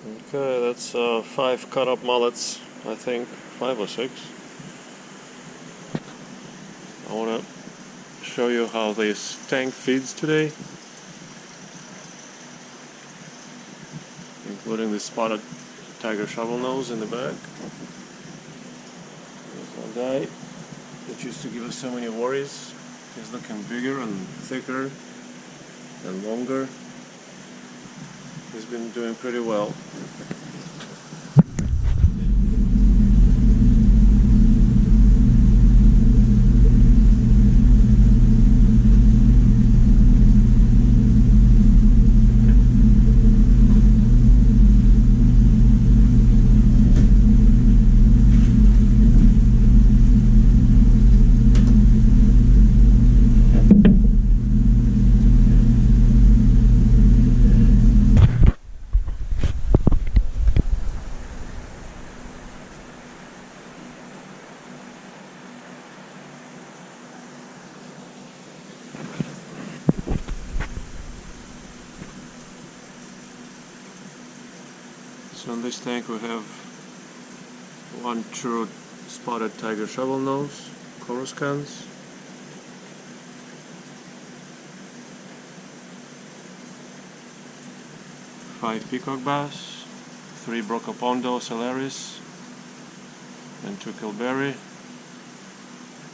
Okay, that's 5 cut up mullets, I think, 5 or 6. I want to show you how this tank feeds today, including the spotted tiger shovelnose in the back. There's one guy that used to give us so many worries. He's looking bigger and thicker and longer. He's been doing pretty well. So in this tank we have one true spotted tiger shovelnose, corruscans, five peacock bass, 3 brocopondo celeris, and 2 kilberry.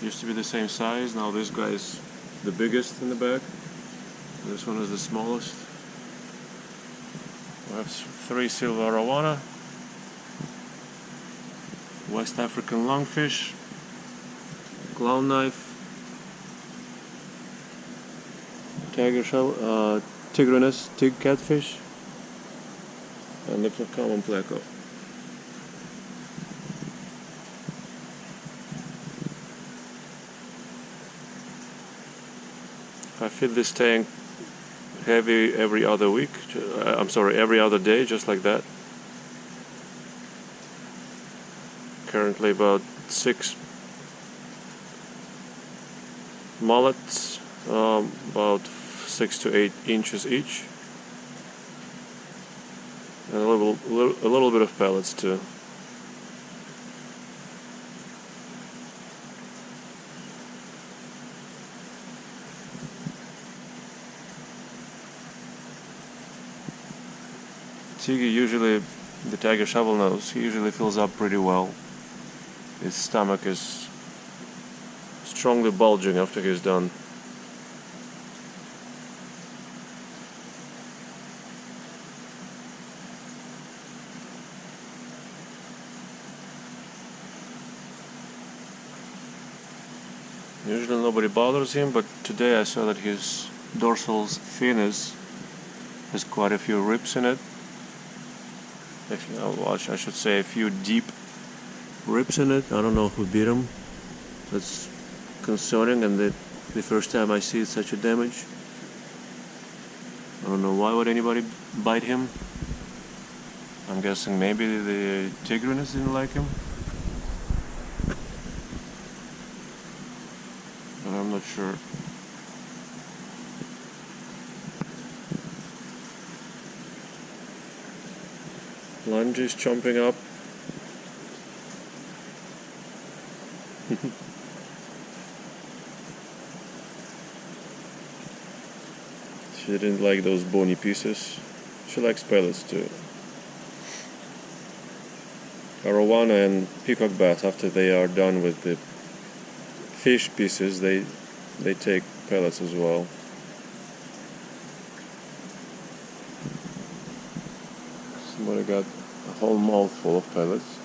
Used to be the same size, now this guy is the biggest in the back. This one is the smallest. We have 3 silver arowana, West African lungfish, clown knife, tigrinus, catfish, and the common pleco. I feed this tank heavy every other week, every other day, just like that. Currently about 6 mullets, about 6 to 8 inches each, and a little bit of pellets too. Tiggy usually, the tiger shovelnose, he usually fills up pretty well. His stomach is strongly bulging after he's done. Usually nobody bothers him, but today I saw that his dorsal fin has quite a few rips in it. If you watch, I should say a few deep rips in it. I don't know who beat him. That's concerning, and the first time I see such a damage. I don't know why would anybody bite him. I'm guessing maybe the tigrinus didn't like him, but I'm not sure. Lunge is chomping up. She didn't like those bony pieces. She likes pellets too. Arowana and peacock bass, after they are done with the fish pieces, they take pellets as well. Somebody got a whole mouthful of pellets.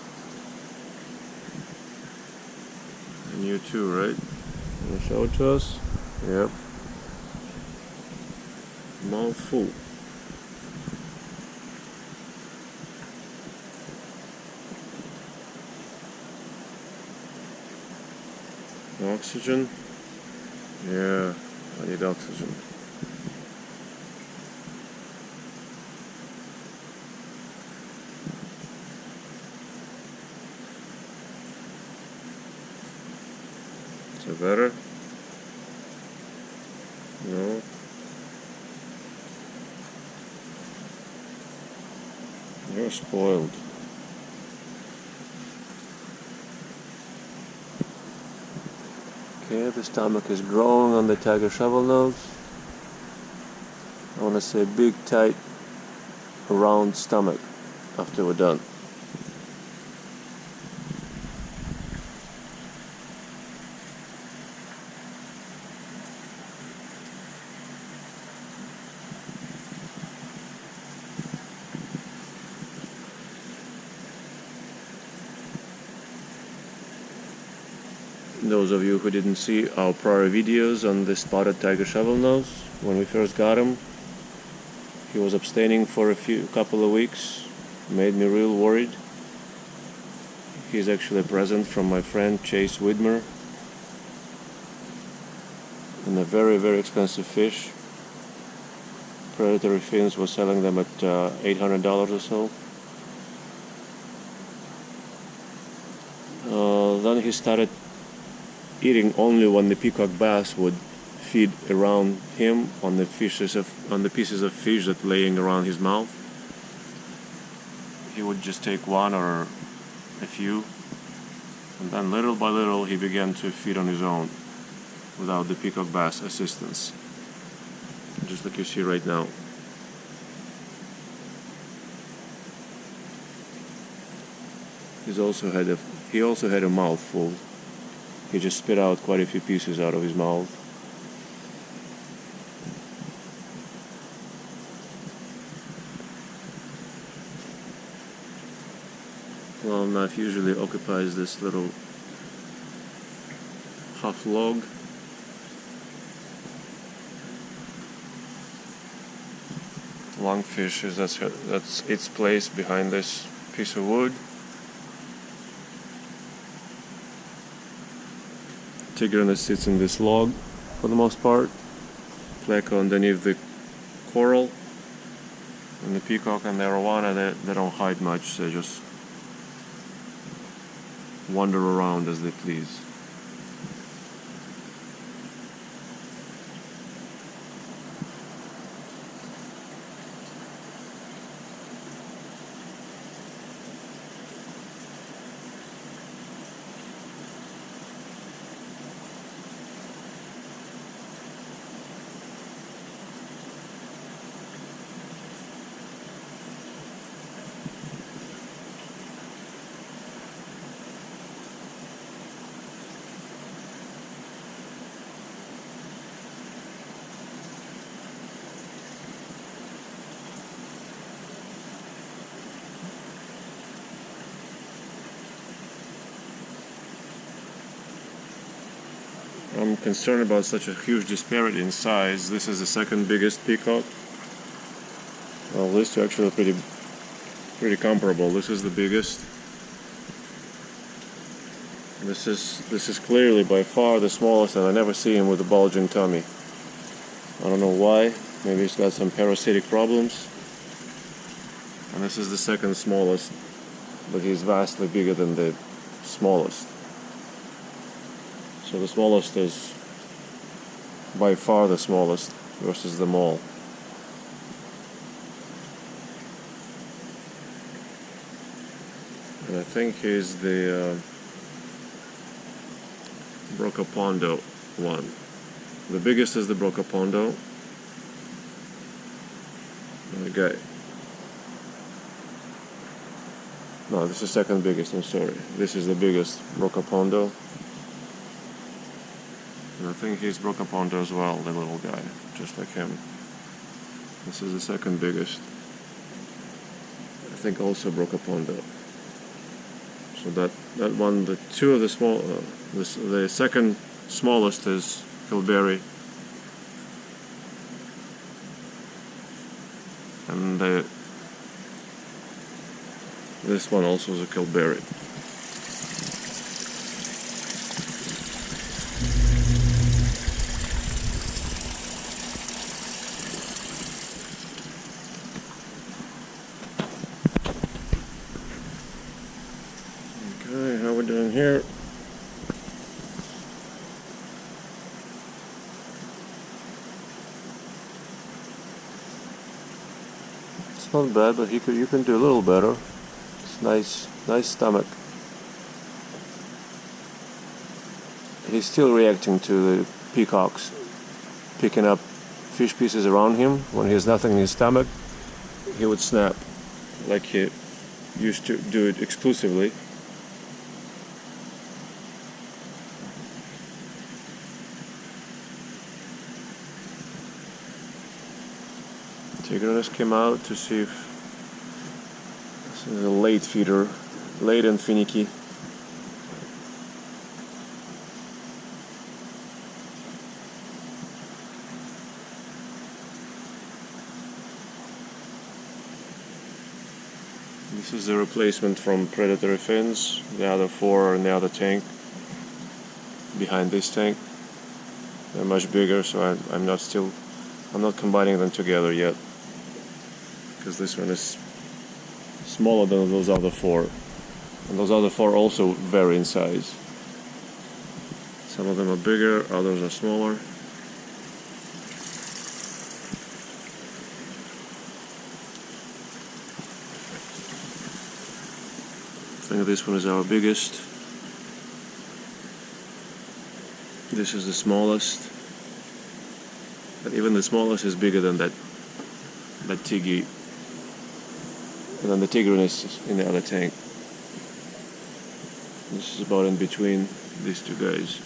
And you too, right? Can you show it to us? Yep. Mouthful. Oxygen? Yeah, I need oxygen. Is it better? No. You're spoiled. Okay, the stomach is growing on the tiger shovelnose. I want to say big, tight, round stomach after we're done. Those of you who didn't see our prior videos on the spotted tiger shovelnose, when we first got him, he was abstaining for a couple of weeks, made me real worried. He's actually a present from my friend Chase Widmer, and a very, very expensive fish. Predatory fins was selling them at $800 or so. Then he started eating only when the peacock bass would feed around him on the pieces of fish that laying around his mouth. He would just take one or a few, and then little by little he began to feed on his own without the peacock bass assistance, just like you see right now. He also had a mouthful. He just spit out quite a few pieces out of his mouth. Well, knife usually occupies this little half log. Lungfish that's its place behind this piece of wood. Tigrinus sits in this log for the most part. Pleco underneath the coral. And the peacock and the arowana, they don't hide much, they just wander around as they please. I'm concerned about such a huge disparity in size. This is the second biggest peacock. Well, these two actually are pretty comparable. This is the biggest. This is clearly by far the smallest, and I never see him with a bulging tummy. I don't know why. Maybe he's got some parasitic problems. And this is the second smallest, but he's vastly bigger than the smallest. So the smallest is by far the smallest versus them all. And I think he's the Brocapondo one. The biggest is the Brocapondo. Okay. No, this is second biggest, I'm sorry. This is the biggest Brocapondo. And I think he's Brocapondo as well, the little guy, just like him. This is the second biggest. I think also Brocapondo. So that one, the two of the small, the second smallest is Filberry, and this one also is a Kilberry. Okay, how we doing here? It's not bad, but you can do a little better. It's nice stomach. He's still reacting to the peacocks picking up fish pieces around him. When he has nothing in his stomach, he would snap like he used to do it exclusively. Tigrinus came out to see if this is a late feeder, late and finicky. This is the replacement from predatory fins. The other 4 are in the other tank, behind this tank. They're much bigger, so I'm not combining them together yet, because this one is smaller than those other 4, and those other 4 also vary in size. Some of them are bigger, others are smaller. I think this one is our biggest. This is the smallest, but even the smallest is bigger than that tiggy, and then the tigrinus in the other tank. This is about in between these two guys.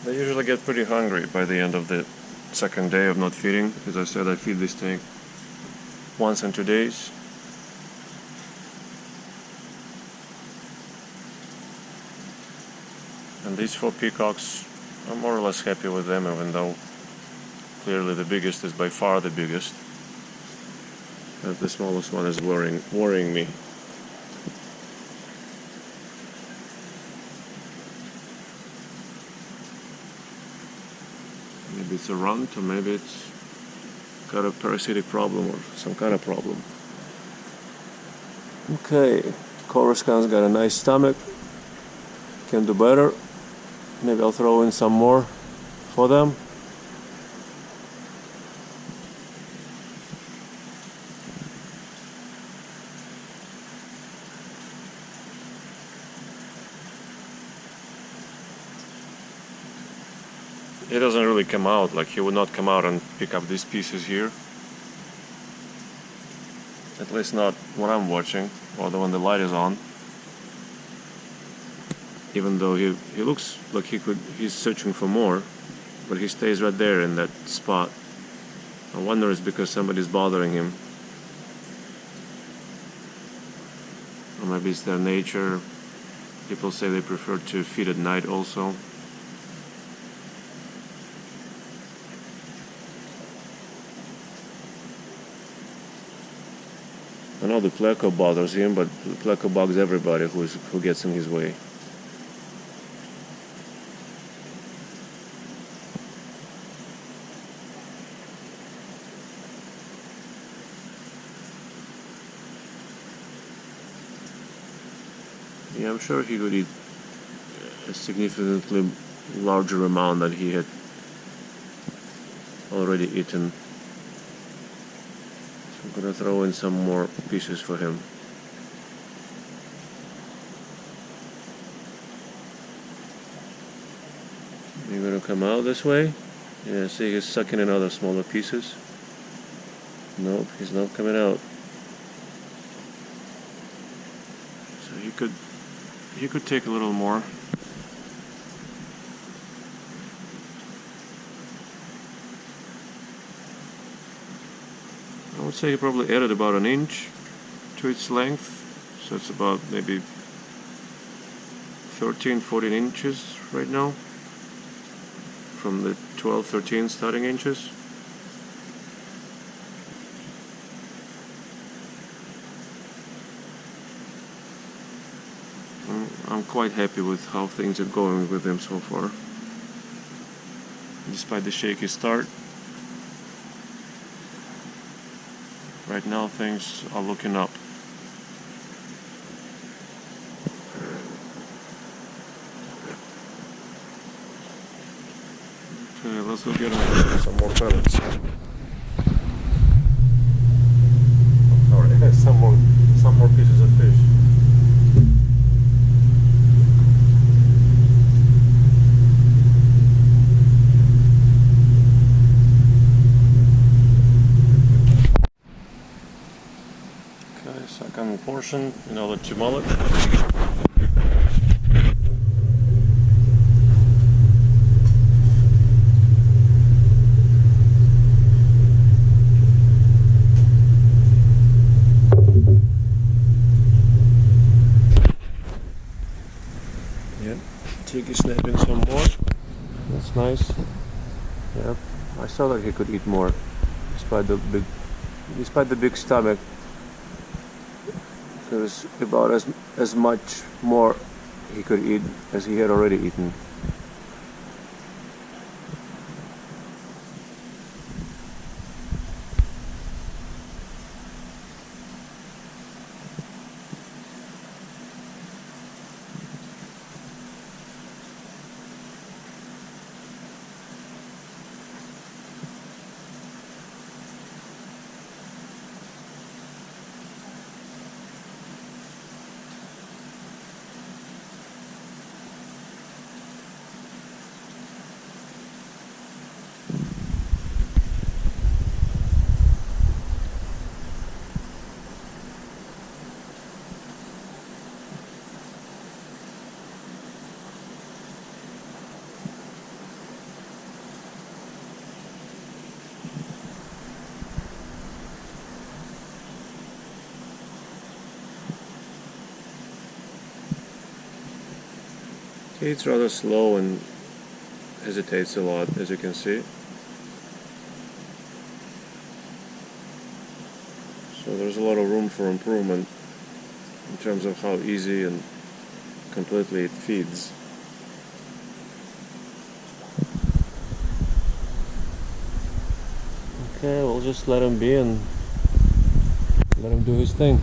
They usually get pretty hungry by the end of the second day of not feeding. As I said, I feed this tank once in 2 days. And these 4 peacocks, I'm more or less happy with them, even though clearly the biggest is by far the biggest. But the smallest one is worrying me. Maybe it's a runt, or maybe it's got a parasitic problem or some kind of problem. Okay, corruscans got a nice stomach. Can do better. Maybe I'll throw in some more for them. He doesn't really come out, like he would not come out and pick up these pieces here. At least not when I'm watching, or when the light is on. Even though he looks like he's searching for more, but he stays right there in that spot. I wonder it's because somebody's bothering him. Or maybe it's their nature. People say they prefer to feed at night also. I know the pleco bothers him, but the pleco bugs everybody who gets in his way. Yeah, I'm sure he could eat a significantly larger amount than he had already eaten. I'm gonna throw in some more pieces for him. You're gonna come out this way? Yeah, see, he's sucking in other smaller pieces. Nope, he's not coming out. So he could take a little more. I would say he probably added about an inch to its length, so it's about maybe 13-14 inches right now from the 12-13 starting inches. I'm quite happy with how things are going with him so far, despite the shaky start. Right now things are looking up. Okay, let's go get some more pellets. Alright, some more pieces of fish. Okay, second portion, another 2 mullet. Yep, Tiggy snapping some more. That's nice. Yep, I saw that he could eat more, despite the big stomach. There was about as much more he could eat as he had already eaten. He eats rather slow and hesitates a lot, as you can see. So there's a lot of room for improvement in terms of how easy and completely it feeds. Okay, we'll just let him be and let him do his thing.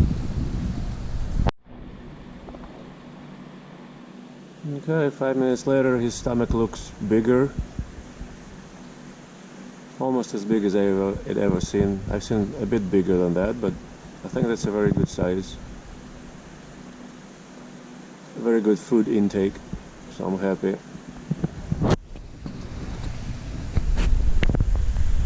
Okay, 5 minutes later his stomach looks bigger. Almost as big as I'd ever seen. I've seen a bit bigger than that, but I think that's a very good size. A very good food intake, so I'm happy.